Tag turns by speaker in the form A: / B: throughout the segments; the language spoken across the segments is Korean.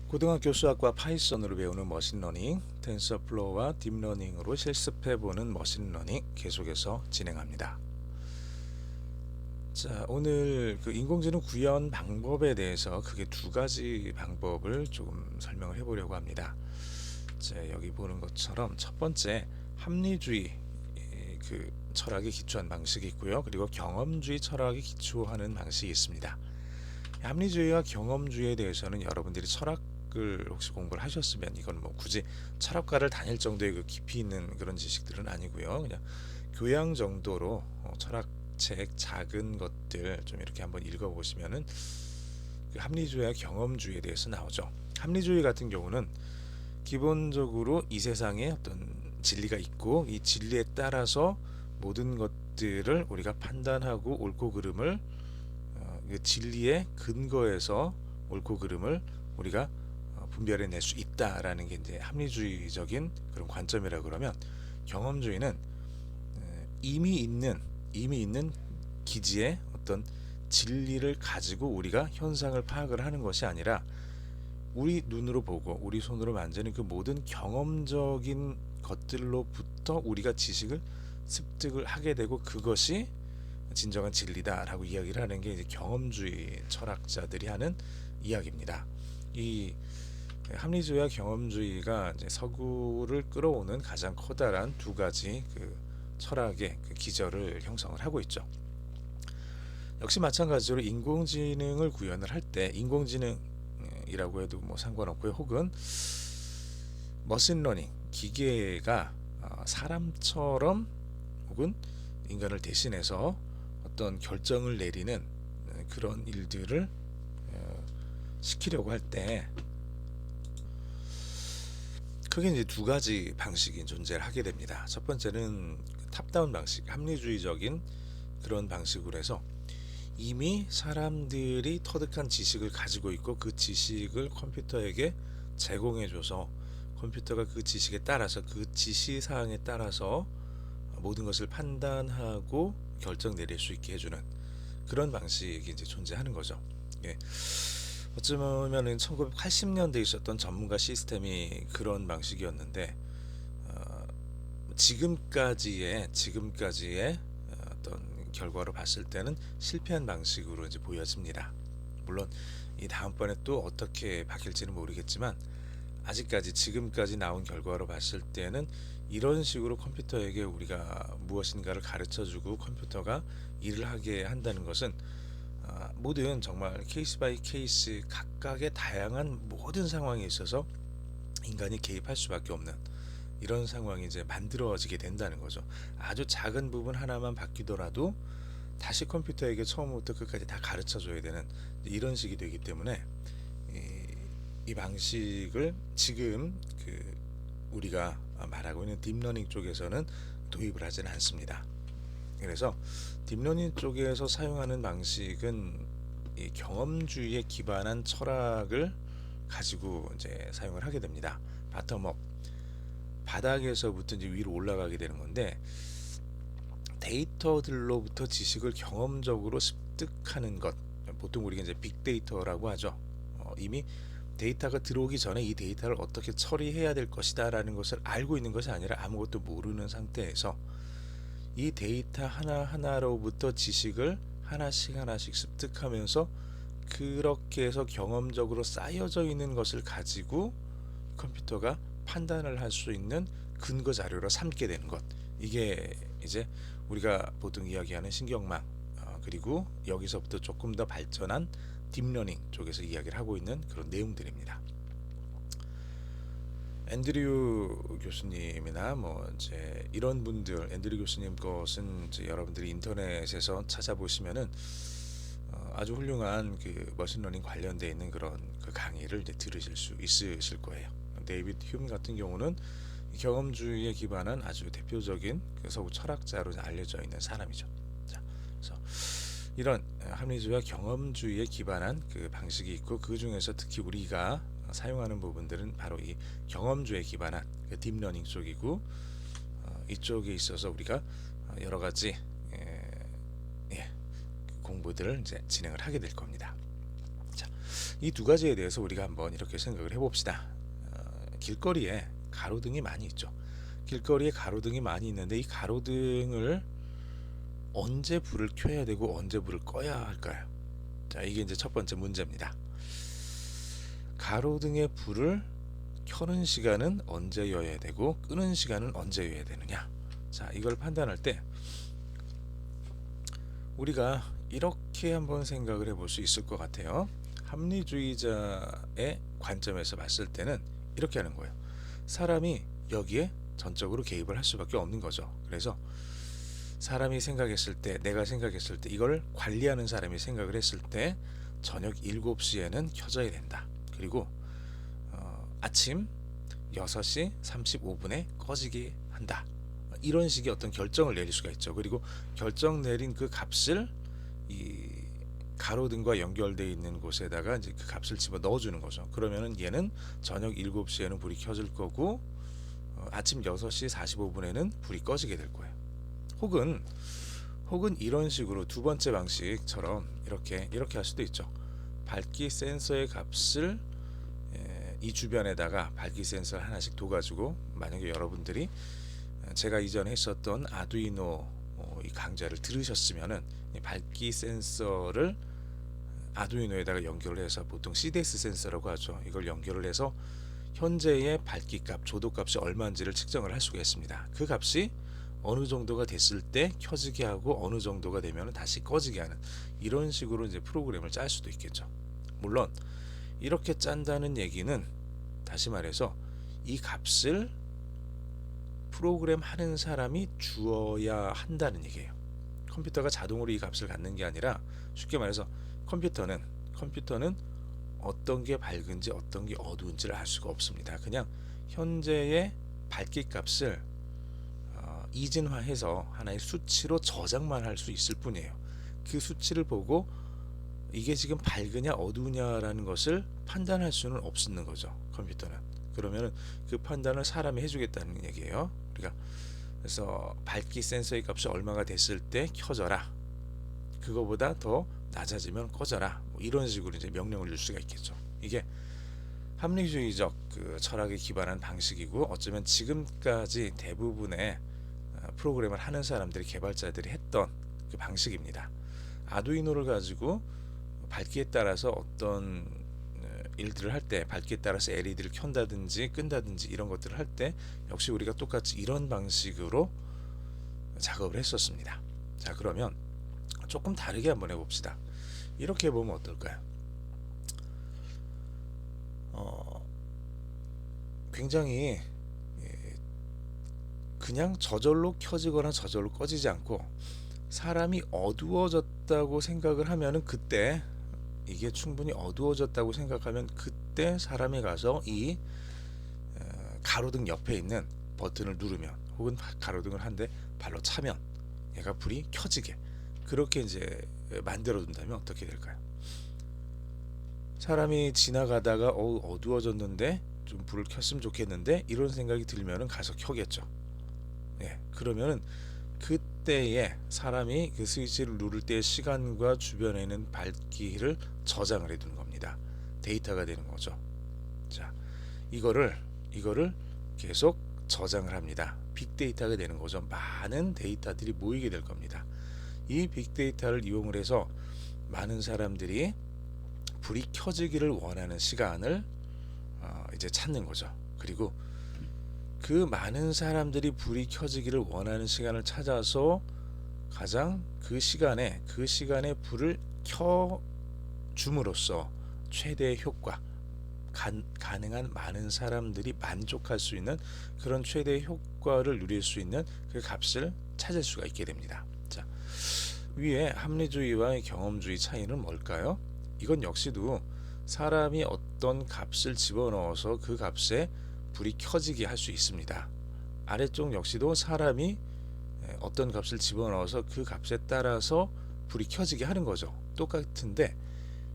A: 고등학교 수학과 파이썬으로 배우는 머신러닝, 텐서플로우와 딥러닝으로 실습해보는 머신러닝 계속해서 진행합니다. 자, 오늘 그 인공지능 구현 방법에 대해서 크게 두 가지 방법을 조금 설명을 해보려고 합니다. 자, 여기 보는 것처럼 첫 번째 합리주의 그 철학에 기초한 방식이 있고요. 그리고 경험주의 철학에 기초하는 방식이 있습니다. 합리주의와 경험주의에 대해서는 여러분들이 철학을 혹시 공부를 하셨으면 이건 뭐 굳이 철학과를 다닐 정도의 그 깊이 있는 그런 지식들은 아니고요. 그냥 교양 정도로 철학책 작은 것들 좀 이렇게 한번 읽어보시면은 그 합리주의와 경험주의에 대해서 나오죠. 합리주의 같은 경우는 기본적으로 이 세상에 어떤 진리가 있고 이 진리에 따라서 모든 것들을 우리가 판단하고 옳고 그름을 그 진리의 근거에서 옳고 그름을 우리가 분별해낼 수 있다라는 게 이제 합리주의적인 그런 관점이라 그러면, 경험주의는 이미 있는 기지의 어떤 진리를 가지고 우리가 현상을 파악을 하는 것이 아니라 우리 눈으로 보고 우리 손으로 만지는 그 모든 경험적인 것들로부터 우리가 지식을 습득을 하게 되고 그것이 진정한 진리다라고 이야기를 하는 게 이제 경험주의 철학자들이 하는 이야기입니다. 이 합리주의와 경험주의가 이제 서구를 끌어오는 가장 커다란 두 가지 그 철학의 그 기저를 형성을 하고 있죠. 역시 마찬가지로 인공지능을 구현을 할 때 인공지능이라고 해도 뭐 상관없고요. 혹은 머신러닝 기계가 사람처럼 혹은 인간을 대신해서 어떤 결정을 내리는 그런 일들을 시키려고 할 때 크게 이제 두 가지 방식이 존재를 하게 됩니다. 첫 번째는 탑다운 방식, 합리주의적인 그런 방식으로 해서 이미 사람들이 터득한 지식을 가지고 있고 그 지식을 컴퓨터에게 제공해줘서 컴퓨터가 그 지식에 따라서 그 지시사항에 따라서 모든 것을 판단하고 결정 내릴 수 있게 해주는 그런 방식이 이제 존재하는 거죠. 예. 어쩌면은 1980년대에 있었던 전문가 시스템이 그런 방식이었는데 지금까지의 어떤 결과로 봤을 때는 실패한 방식으로 이제 보여집니다. 물론 이 다음번에 또 어떻게 바뀔지는 모르겠지만 아직까지 지금까지 나온 결과로 봤을 때는 이런 식으로 컴퓨터에게 우리가 무엇인가를 가르쳐주고 컴퓨터가 일을 하게 한다는 것은 모든 정말 케이스 바이 케이스 각각의 다양한 모든 상황에 있어서 인간이 개입할 수밖에 없는 이런 상황이 이제 만들어지게 된다는 거죠. 아주 작은 부분 하나만 바뀌더라도 다시 컴퓨터에게 처음부터 끝까지 다 가르쳐 줘야 되는 이런 식이 되기 때문에 이 방식을 지금 그 우리가 말하고 있는 딥러닝 쪽에서는 도입을 하지는 않습니다. 그래서 딥러닝 쪽에서 사용하는 방식은 이 경험주의에 기반한 철학을 가지고 이제 사용을 하게 됩니다. 바텀업, 바닥에서부터 이제 위로 올라가게 되는 건데, 데이터들로부터 지식을 경험적으로 습득하는 것, 보통 우리가 이제 빅데이터라고 하죠. 이미 데이터가 들어오기 전에 이 데이터를 어떻게 처리해야 될 것이다라는 것을 알고 있는 것이 아니라 아무것도 모르는 상태에서 이 데이터 하나하나로부터 지식을 하나씩 습득하면서 그렇게 해서 경험적으로 쌓여져 있는 것을 가지고 컴퓨터가 판단을 할 수 있는 근거 자료로 삼게 되는 것, 이게 이제 우리가 보통 이야기하는 신경망, 그리고 여기서부터 조금 더 발전한 딥러닝 쪽에서 이야기를 하고 있는 그런 내용들입니다. 앤드류 교수님이나 뭐 이제 이런 분들, 앤드류 교수님 것은 이제 여러분들이 인터넷에서 찾아보시면은 아주 훌륭한 그 머신러닝 관련돼 있는 그런 그 강의를 이제 들으실 수 있으실 거예요. 데이비드 휴me 같은 경우는 경험주의에 기반한 아주 대표적인 그 서구 철학자로 알려져 있는 사람이죠. 자, 그래서 이런 합리주의와 경험주의에 기반한 그 방식이 있고 그 중에서 특히 우리가 사용하는 부분들은 바로 이 경험주의에 기반한 그 딥러닝 쪽이고, 이쪽에 있어서 우리가 여러 가지 공부들을 이제 진행을 하게 될 겁니다. 자, 이 두 가지에 대해서 우리가 한번 이렇게 생각을 해봅시다. 길거리에 가로등이 많이 있죠. 길거리에 가로등이 많이 있는데 이 가로등을 언제 불을 켜야 되고 언제 불을 꺼야 할까요? 자, 이게 이제 첫 번째 문제입니다. 가로등의 불을 켜는 시간은 언제여야 되고 끄는 시간은 언제여야 되느냐. 자, 이걸 판단할 때 우리가 이렇게 한번 생각을 해볼 수 있을 것 같아요. 합리주의자의 관점에서 봤을 때는 이렇게 하는 거예요. 사람이 여기에 전적으로 개입을 할 수밖에 없는 거죠. 그래서 사람이 생각했을 때, 내가 생각했을 때, 이걸 관리하는 사람이 생각을 했을 때 저녁 7시에는 켜져야 된다. 그리고 아침 6시 35분에 꺼지게 한다. 이런 식의 어떤 결정을 내릴 수가 있죠. 그리고 결정 내린 그 값을 이 가로등과 연결되어 있는 곳에다가 이제 그 값을 집어 넣어주는 거죠. 그러면은 얘는 저녁 7시에는 불이 켜질 거고 아침 6시 45분에는 불이 꺼지게 될 거예요. 혹은 이런 식으로 두 번째 방식처럼 이렇게 할 수도 있죠. 밝기 센서의 값을 이 주변에다가 밝기 센서를 하나씩 둬가지고, 만약에 여러분들이 제가 이전에 했었던 아두이노 이 강좌를 들으셨으면은 밝기 센서를 아두이노에다가 연결을 해서, 보통 CDS 센서라고 하죠. 이걸 연결을 해서 현재의 밝기값, 조도값이 얼마인지를 측정을 할 수가 있습니다. 그 값이 어느 정도가 됐을 때 켜지게 하고 어느 정도가 되면 다시 꺼지게 하는, 이런 식으로 이제 프로그램을 짤 수도 있겠죠. 물론 이렇게 짠다는 얘기는 다시 말해서 이 값을 프로그램 하는 사람이 주어야 한다는 얘기예요. 컴퓨터가 자동으로 이 값을 갖는 게 아니라, 쉽게 말해서 컴퓨터는 어떤 게 밝은지 어떤 게 어두운지를 알 수가 없습니다. 그냥 현재의 밝기 값을 이진화해서 하나의 수치로 저장만 할 수 있을 뿐이에요. 그 수치를 보고 이게 지금 밝으냐 어두우냐라는 것을 판단할 수는 없는 거죠, 컴퓨터는. 그러면은 그 판단을 사람이 해주겠다는 얘기예요. 그래서 밝기 센서의 값이 얼마가 됐을 때 켜져라, 그거보다 더 낮아지면 꺼져라, 뭐 이런 식으로 이제 명령을 줄 수가 있겠죠. 이게 합리주의적 그 철학에 기반한 방식이고, 어쩌면 지금까지 대부분의 프로그램을 하는 사람들이, 개발자들이 했던 그 방식입니다. 아두이노를 가지고 밝기에 따라서 어떤 일들을 할 때, 밝기에 따라서 LED를 켠다든지 끈다든지 이런 것들을 할 때 역시 우리가 똑같이 이런 방식으로 작업을 했었습니다. 자, 그러면 조금 다르게 한번 해봅시다. 이렇게 보면 어떨까요? 굉장히 그냥 저절로 켜지거나 저절로 꺼지지 않고, 사람이 어두워졌다고 생각을 하면은 그때, 이게 충분히 어두워졌다고 생각하면 그때 사람이 가서 이 가로등 옆에 있는 버튼을 누르면, 혹은 가로등을 한 대 발로 차면 얘가 불이 켜지게, 그렇게 이제 만들어 둔다면 어떻게 될까요? 사람이 지나가다가 어두워졌는데 좀 불을 켰으면 좋겠는데 이런 생각이 들면은 가서 켜겠죠. 그러면은 그때에 사람이 그 스위치를 누를 때의 시간과 주변에 있는 밝기를 저장을 해 두는 겁니다. 데이터가 되는 거죠. 자, 이거를 계속 저장을 합니다. 빅데이터가 되는 거죠. 많은 데이터들이 모이게 될 겁니다. 이 빅데이터를 이용을 해서 많은 사람들이 불이 켜지기를 원하는 시간을 이제 찾는 거죠. 그리고 그 많은 사람들이 불이 켜지기를 원하는 시간을 찾아서 가장 그 시간에 불을 켜 줌으로써 최대의 효과, 가능한 많은 사람들이 만족할 수 있는 그런 최대의 효과를 누릴 수 있는 그 값을 찾을 수가 있게 됩니다. 자, 위에 합리주의와 경험주의 차이는 뭘까요? 이건 역시도 사람이 어떤 값을 집어넣어서 그 값에 불이 켜지게 할 수 있습니다. 아래쪽 역시도 사람이 어떤 값을 집어넣어서 그 값에 따라서 불이 켜지게 하는 거죠. 똑같은데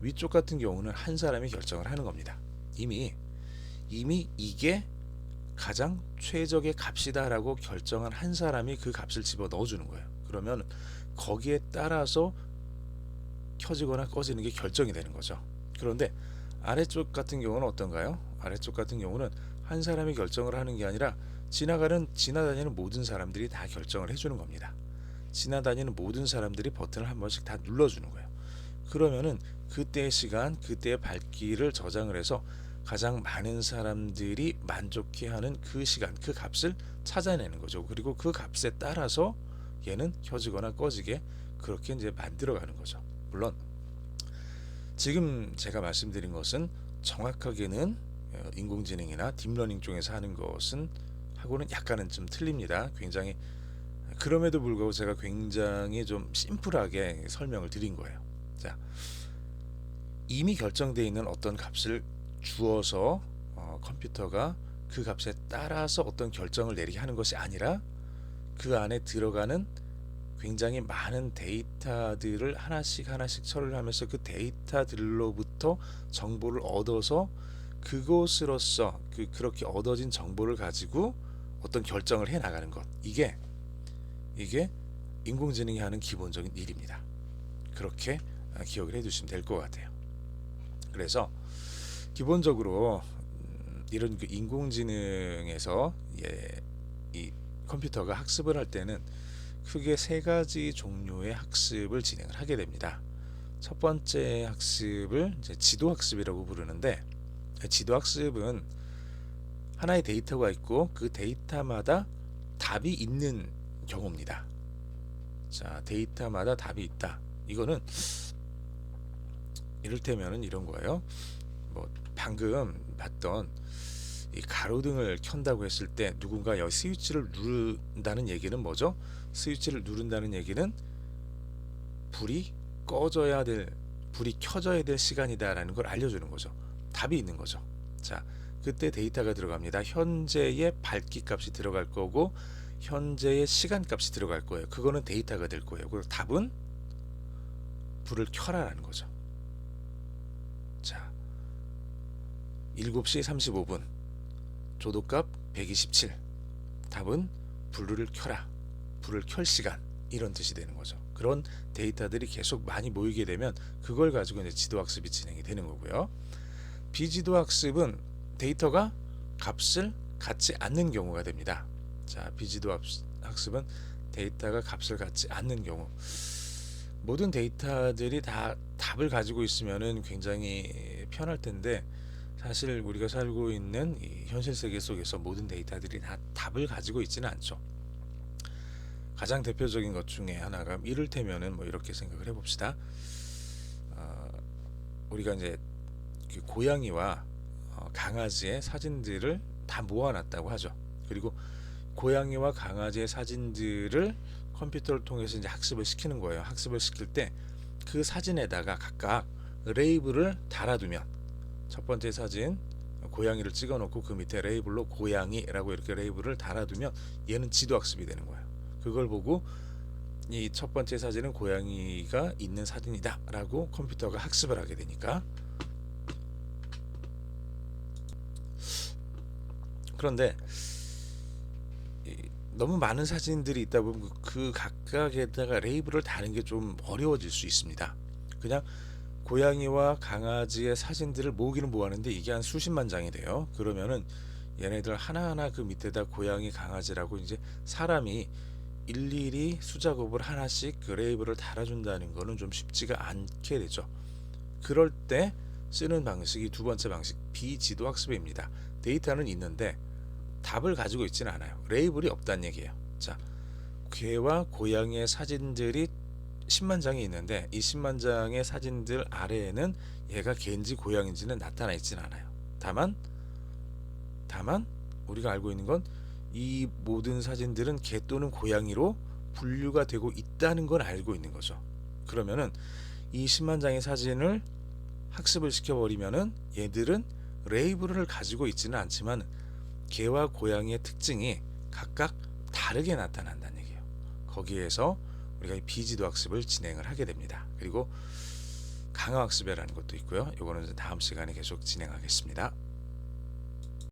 A: 위쪽 같은 경우는 한 사람이 결정을 하는 겁니다. 이미 이게 가장 최적의 값이다라고 결정한 한 사람이 그 값을 집어 넣어주는 거예요. 그러면 거기에 따라서 켜지거나 꺼지는 게 결정이 되는 거죠. 그런데 아래쪽 같은 경우는 어떤가요? 아래쪽 같은 경우는 한 사람이 결정을 하는 게 아니라 지나다니는 모든 사람들이 다 결정을 해주는 겁니다. 지나다니는 모든 사람들이 버튼을 한 번씩 다 눌러주는 거예요. 그러면은 그때의 시간, 그때의 발길을 저장을 해서 가장 많은 사람들이 만족해하는 그 시간, 그 값을 찾아내는 거죠. 그리고 그 값에 따라서 얘는 켜지거나 꺼지게 그렇게 이제 만들어가는 거죠. 물론 지금 제가 말씀드린 것은 정확하게는 인공지능이나 딥러닝 쪽에서 하는 것은 하고는 약간은 좀 틀립니다. 굉장히 그럼에도 불구하고 제가 굉장히 좀 심플하게 설명을 드린 거예요. 자, 이미 결정되어 있는 어떤 값을 주어서 컴퓨터가 그 값에 따라서 어떤 결정을 내리게 하는 것이 아니라 그 안에 들어가는 굉장히 많은 데이터들을 하나씩 처리를 하면서 그 데이터들로부터 정보를 얻어서 그것으로서 그렇게 얻어진 정보를 가지고 어떤 결정을 해 나가는 것, 이게 인공지능이 하는 기본적인 일입니다. 그렇게 기억을 해두시면 될 것 같아요. 그래서 기본적으로 이런 그 인공지능에서 이 컴퓨터가 학습을 할 때는 크게 세 가지 종류의 학습을 진행을 하게 됩니다. 첫 번째 학습을 이제 지도학습이라고 부르는데, 지도학습은 하나의 데이터가 있고 그 데이터마다 답이 있는 경우입니다. 자, 데이터마다 답이 있다. 이거는 이를테면은 이런 거예요. 뭐 방금 봤던 이 가로등을 켠다고 했을 때 누군가 여기 스위치를 누른다는 얘기는 뭐죠? 스위치를 누른다는 얘기는 불이 켜져야 될 시간이다라는 걸 알려주는 거죠. 답이 있는 거죠. 자, 그때 데이터가 들어갑니다. 현재의 밝기 값이 들어갈 거고 현재의 시간 값이 들어갈 거예요. 그거는 데이터가 될 거예요. 그리고 답은 불을 켜라라는 거죠. 자, 7시 35분 조도값 127. 답은 불을 켜라. 불을 켤 시간, 이런 뜻이 되는 거죠. 그런 데이터들이 계속 많이 모이게 되면 그걸 가지고 이제 지도학습이 진행이 되는 거고요. 비지도학습은 데이터가 값을 갖지 않는 경우가 됩니다. 자, 비지도학습은 데이터가 값을 갖지 않는 경우. 모든 데이터들이 다 답을 가지고 있으면은 굉장히 편할 텐데, 사실 우리가 살고 있는 이 현실 세계 속에서 모든 데이터들이 다 답을 가지고 있지는 않죠. 가장 대표적인 것 중에 하나가 이를테면은 뭐 이렇게 생각을 해봅시다. 우리가 이제 고양이와 강아지의 사진들을 다 모아놨다고 하죠. 그리고 고양이와 강아지의 사진들을 컴퓨터를 통해서 이제 학습을 시키는 거예요. 학습을 시킬 때 그 사진에다가 각각 레이블을 달아두면, 첫 번째 사진 고양이를 찍어놓고 그 밑에 레이블로 고양이라고 이렇게 레이블을 달아두면 얘는 지도학습이 되는 거예요. 그걸 보고 이 첫 번째 사진은 고양이가 있는 사진이다 라고 컴퓨터가 학습을 하게 되니까. 그런데 너무 많은 사진들이 있다 보면 그 각각에다가 레이블을 다는 게 좀 어려워질 수 있습니다. 그냥 고양이와 강아지의 사진들을 모으기는 모았는데 이게 한 수십만 장이 돼요. 그러면은 얘네들 하나하나 그 밑에다 고양이, 강아지라고 이제 사람이 일일이 수작업을 하나씩 그 레이블을 달아준다는 거는 좀 쉽지가 않게 되죠. 그럴 때 쓰는 방식이 두 번째 방식, 비지도 학습입니다. 데이터는 있는데 답을 가지고 있지는 않아요. 레이블이 없다는 얘기예요. 자, 개와 고양이의 사진들이 10만 장이 있는데 이 10만 장의 사진들 아래에는 얘가 개인지 고양인지는 나타나 있지는 않아요. 다만 우리가 알고 있는 건 이 모든 사진들은 개 또는 고양이로 분류가 되고 있다는 걸 알고 있는 거죠. 그러면은 이 10만 장의 사진을 학습을 시켜버리면은 얘들은 레이블을 가지고 있지는 않지만 개와 고양이의 특징이 각각 다르게 나타난다는 얘기예요. 거기에서 우리가 비지도 학습을 진행을 하게 됩니다. 그리고 강화 학습이라는 것도 있고요. 이거는 다음 시간에 계속 진행하겠습니다.